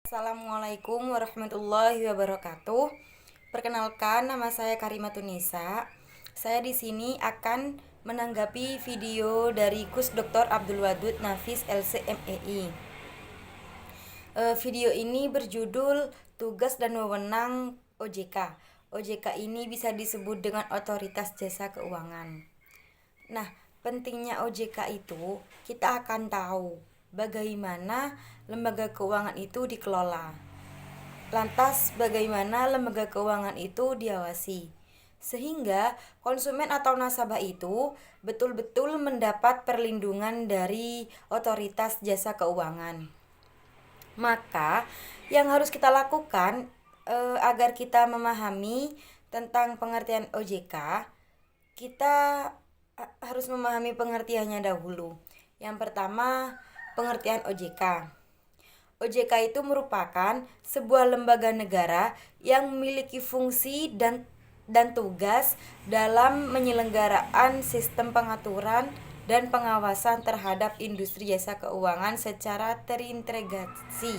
Assalamualaikum warahmatullahi wabarakatuh. Perkenalkan, nama saya Karimatunisa. Saya di sini akan menanggapi video dari Kus Dr. Abdul Wadud Nafis LCMEI. Video ini berjudul Tugas dan Wewenang OJK. OJK ini bisa disebut dengan Otoritas Jasa Keuangan. Nah, pentingnya OJK itu kita akan tahu bagaimana lembaga keuangan itu dikelola. Lantas, bagaimana lembaga keuangan itu diawasi, sehingga konsumen atau nasabah itu betul-betul mendapat perlindungan dari otoritas jasa keuangan. Maka, yang harus kita lakukan agar kita memahami tentang pengertian OJK, kita harus memahami pengertiannya dahulu. Yang pertama, pengertian OJK. OJK itu merupakan sebuah lembaga negara yang memiliki fungsi dan tugas dalam penyelenggaraan sistem pengaturan dan pengawasan terhadap industri jasa keuangan secara terintegrasi.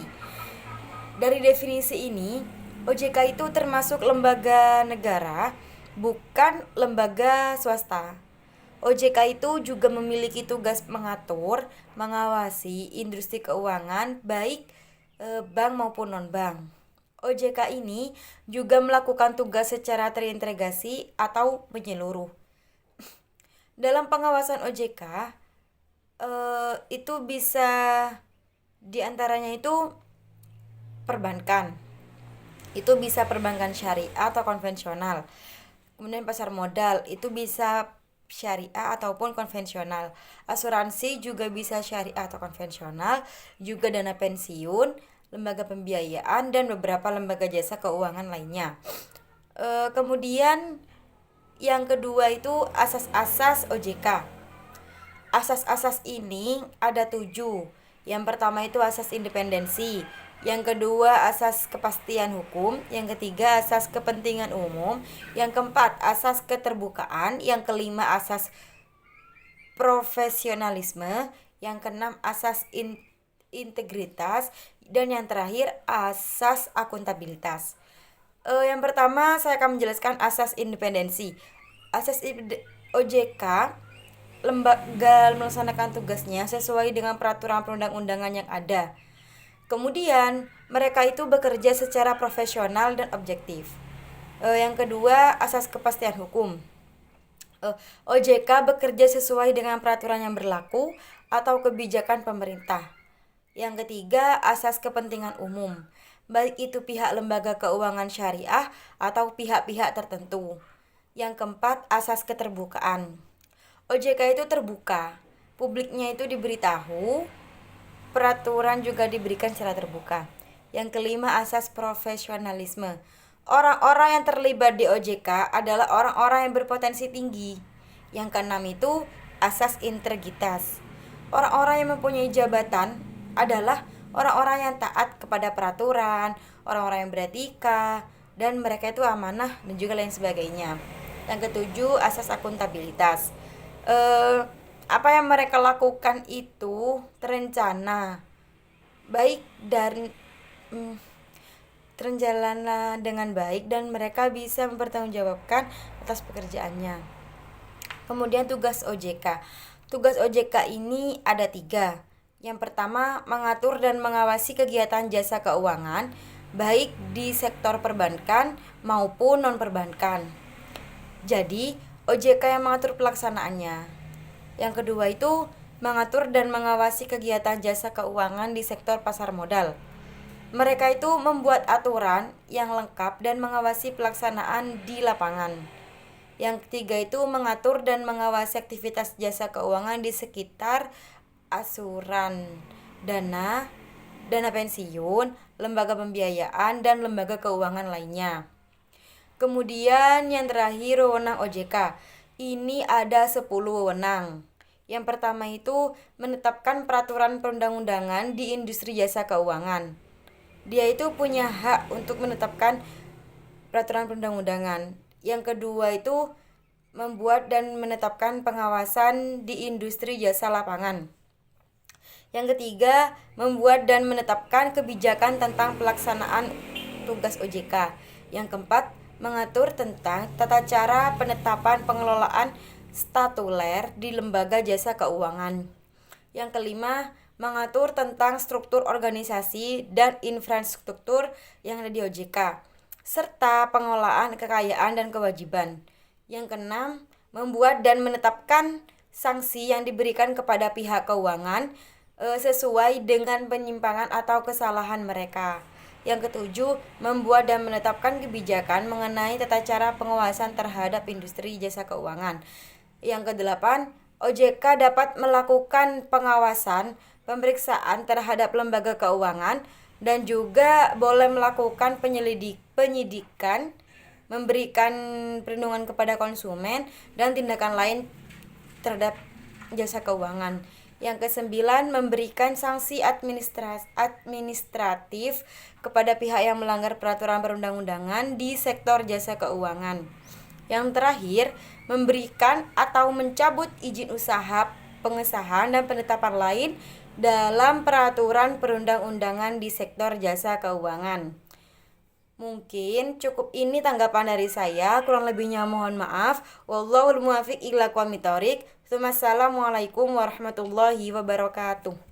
Dari definisi ini, OJK itu termasuk lembaga negara, bukan lembaga swasta. OJK itu juga memiliki tugas mengatur, mengawasi industri keuangan baik bank maupun non-bank. OJK ini juga melakukan tugas secara terintegrasi atau menyeluruh. Dalam pengawasan OJK itu bisa diantaranya itu perbankan. Itu bisa perbankan syariah atau konvensional. Kemudian pasar modal itu bisa syariah ataupun konvensional. Asuransi juga bisa syariah atau konvensional, juga dana pensiun, lembaga pembiayaan, dan beberapa lembaga jasa keuangan lainnya. Kemudian yang kedua itu asas-asas OJK. Asas-asas ini ada 7. Yang pertama itu asas independensi, yang kedua asas kepastian hukum, yang ketiga asas kepentingan umum, yang keempat asas keterbukaan, yang kelima asas profesionalisme, yang keenam asas integritas, dan yang terakhir asas akuntabilitas. Yang pertama saya akan menjelaskan asas independensi. OJK lembaga melaksanakan tugasnya sesuai dengan peraturan perundang-undangan yang ada. Kemudian, mereka itu bekerja secara profesional dan objektif. Yang kedua, asas kepastian hukum. OJK bekerja sesuai dengan peraturan yang berlaku atau kebijakan pemerintah. Yang ketiga, asas kepentingan umum, baik itu pihak lembaga keuangan syariah atau pihak-pihak tertentu. Yang keempat, asas keterbukaan. OJK itu terbuka, publiknya itu diberitahu, peraturan juga diberikan secara terbuka. Yang kelima, asas profesionalisme. Orang-orang yang terlibat di OJK adalah orang-orang yang berpotensi tinggi. Yang keenam itu asas integritas. Orang-orang yang mempunyai jabatan adalah orang-orang yang taat kepada peraturan, orang-orang yang beretika, dan mereka itu amanah dan juga lain sebagainya. Yang ketujuh, asas akuntabilitas. Apa yang mereka lakukan itu terencana, baik dan terencana dengan baik, dan mereka bisa mempertanggungjawabkan atas pekerjaannya. Kemudian tugas OJK. Tugas OJK ini ada 3. Yang pertama, mengatur dan mengawasi kegiatan jasa keuangan, baik di sektor perbankan maupun non-perbankan. Jadi, OJK yang mengatur pelaksanaannya. Yang kedua itu mengatur dan mengawasi kegiatan jasa keuangan di sektor pasar modal. Mereka itu membuat aturan yang lengkap dan mengawasi pelaksanaan di lapangan. Yang ketiga itu mengatur dan mengawasi aktivitas jasa keuangan di sekitar asuran, dana pensiun, lembaga pembiayaan, dan lembaga keuangan lainnya. Kemudian yang terakhir, wewenang OJK. Ini ada 10 wewenang. Yang pertama itu menetapkan peraturan perundang-undangan di industri jasa keuangan. Dia itu punya hak untuk menetapkan peraturan perundang-undangan. Yang kedua itu membuat dan menetapkan pengawasan di industri jasa lapangan. Yang ketiga, membuat dan menetapkan kebijakan tentang pelaksanaan tugas OJK. Yang keempat, mengatur tentang tata cara penetapan pengelolaan statuler di lembaga jasa keuangan. Yang kelima, mengatur tentang struktur organisasi dan infrastruktur yang ada di OJK, serta pengelolaan kekayaan dan kewajiban. Yang keenam, membuat dan menetapkan sanksi yang diberikan kepada pihak keuangan sesuai dengan penyimpangan atau kesalahan mereka. Yang ketujuh, membuat dan menetapkan kebijakan mengenai tata cara pengawasan terhadap industri jasa keuangan. Yang kedelapan, OJK dapat melakukan pengawasan, pemeriksaan terhadap lembaga keuangan, dan juga boleh melakukan penyidikan, memberikan perlindungan kepada konsumen, dan tindakan lain terhadap jasa keuangan. Yang kesembilan, memberikan sanksi administratif kepada pihak yang melanggar peraturan perundang-undangan di sektor jasa keuangan. Yang terakhir, memberikan atau mencabut izin usaha, pengesahan dan penetapan lain dalam peraturan perundang-undangan di sektor jasa keuangan. Mungkin cukup ini tanggapan dari saya, kurang lebihnya mohon maaf. Wallahul muwaffiq ila aqwamit thoriq. Wassalamualaikum warahmatullahi wabarakatuh.